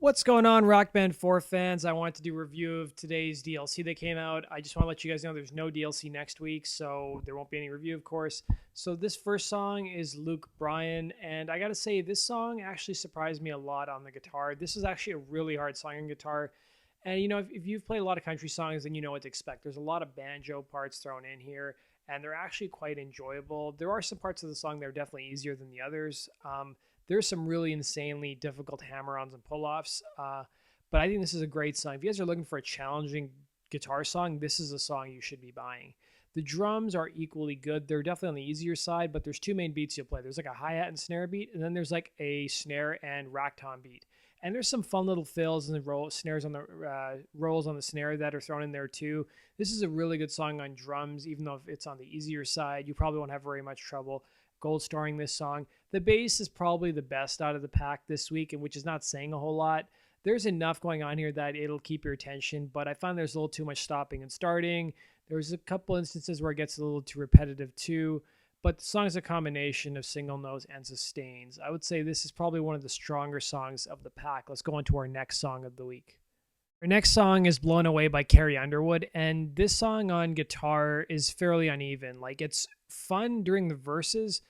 What's going on, Rock Band 4 fans? I want to do a review of today's DLC that came out. I just want to let you guys know there's no DLC next week, so there won't be any review, of course. So this first song is Luke Bryan, and I gotta say, this song actually surprised me a lot on the guitar. This is actually a really hard song on guitar. And if you've played a lot of country songs, then you know what to expect. There's a lot of banjo parts thrown in here, and they're actually quite enjoyable. There are some parts of the song that are definitely easier than the others. There's some really insanely difficult hammer-ons and pull-offs, but I think this is a great song. If you guys are looking for a challenging guitar song, this is a song you should be buying. The drums are equally good. They're definitely on the easier side, but there's two main beats you'll play. There's like a hi-hat and snare beat, and then there's like a snare and rack tom beat. And there's some fun little fills and snares on the rolls on the snare that are thrown in there too. This is a really good song on drums, even though if it's on the easier side, you probably won't have very much trouble gold starring this song. The bass is probably the best out of the pack this week, and which is not saying a whole lot. There's enough going on here that it'll keep your attention, but I found there's a little too much stopping and starting. There's a couple instances where it gets a little too repetitive too, but the song is a combination of single notes and sustains. I would say this is probably one of the stronger songs of the pack. Let's go on to our next song of the week. Our next song is Blown Away by Carrie Underwood, and this song on guitar is fairly uneven. Like, it's fun during the verses,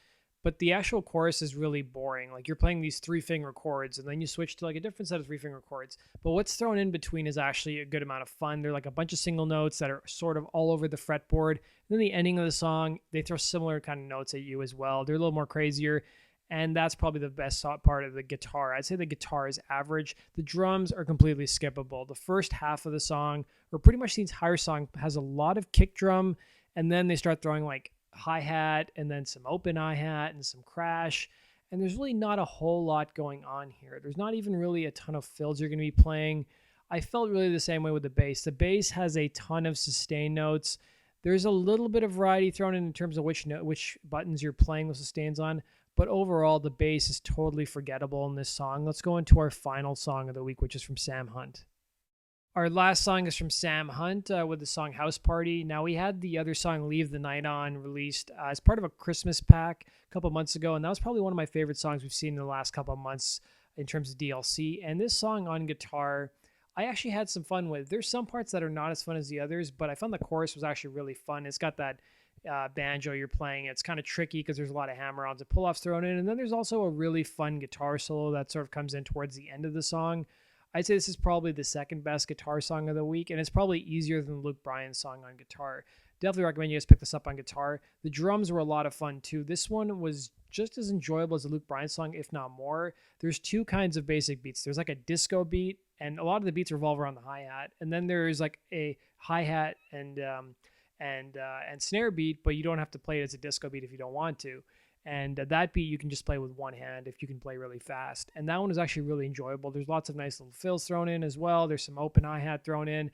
but the actual chorus is really boring. Like, you're playing these three-finger chords, and then you switch to like a different set of three-finger chords. But what's thrown in between is actually a good amount of fun. They're like a bunch of single notes that are sort of all over the fretboard. And then the ending of the song, they throw similar kind of notes at you as well. They're a little more crazier. And that's probably the best part of the guitar. I'd say the guitar is average. The drums are completely skippable. The first half of the song, or pretty much the entire song, has a lot of kick drum, and then they start throwing like hi-hat and then some open hi-hat and some crash. And there's really not a whole lot going on here. There's not even really a ton of fills you're going to be playing. I felt really the same way with the bass. The bass has a ton of sustain notes. There's a little bit of variety thrown in terms of which buttons you're playing those sustains on. But overall, the bass is totally forgettable in this song. Let's go into our final song of the week, which is from Sam Hunt. Our last song is from Sam Hunt with the song House Party. Now, we had the other song Leave the Night On released as part of a Christmas pack a couple months ago, and that was probably one of my favorite songs we've seen in the last couple of months in terms of DLC. And this song on guitar, I actually had some fun with. There's some parts that are not as fun as the others, but I found the chorus was actually really fun. It's got that banjo you're playing. It's kind of tricky because there's a lot of hammer-ons and pull-offs thrown in, and then there's also a really fun guitar solo that sort of comes in towards the end of the song. I'd say this is probably the second best guitar song of the week, and it's probably easier than Luke Bryan's song on guitar. Definitely recommend you guys pick this up on guitar. The drums were a lot of fun too. This one was just as enjoyable as the Luke Bryan song, if not more. There's two kinds of basic beats. There's like a disco beat, and a lot of the beats revolve around the hi-hat, and then there's like a hi-hat and snare beat, but you don't have to play it as a disco beat if you don't want to. And that beat you can just play with one hand if you can play really fast. And that one is actually really enjoyable. There's lots of nice little fills thrown in as well. There's some open hi-hat thrown in.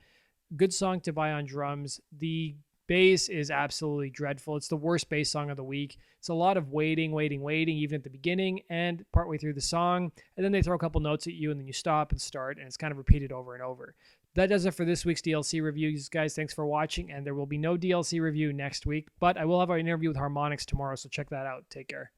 Good song to buy on drums. The bass is absolutely dreadful. It's the worst bass song of the week. It's a lot of waiting, even at the beginning and partway through the song. And then they throw a couple notes at you, and then you stop and start, and it's kind of repeated over and over. That does it for this week's DLC reviews, guys. Thanks for watching, and there will be no DLC review next week, but I will have an interview with Harmonix tomorrow, so check that out. Take care.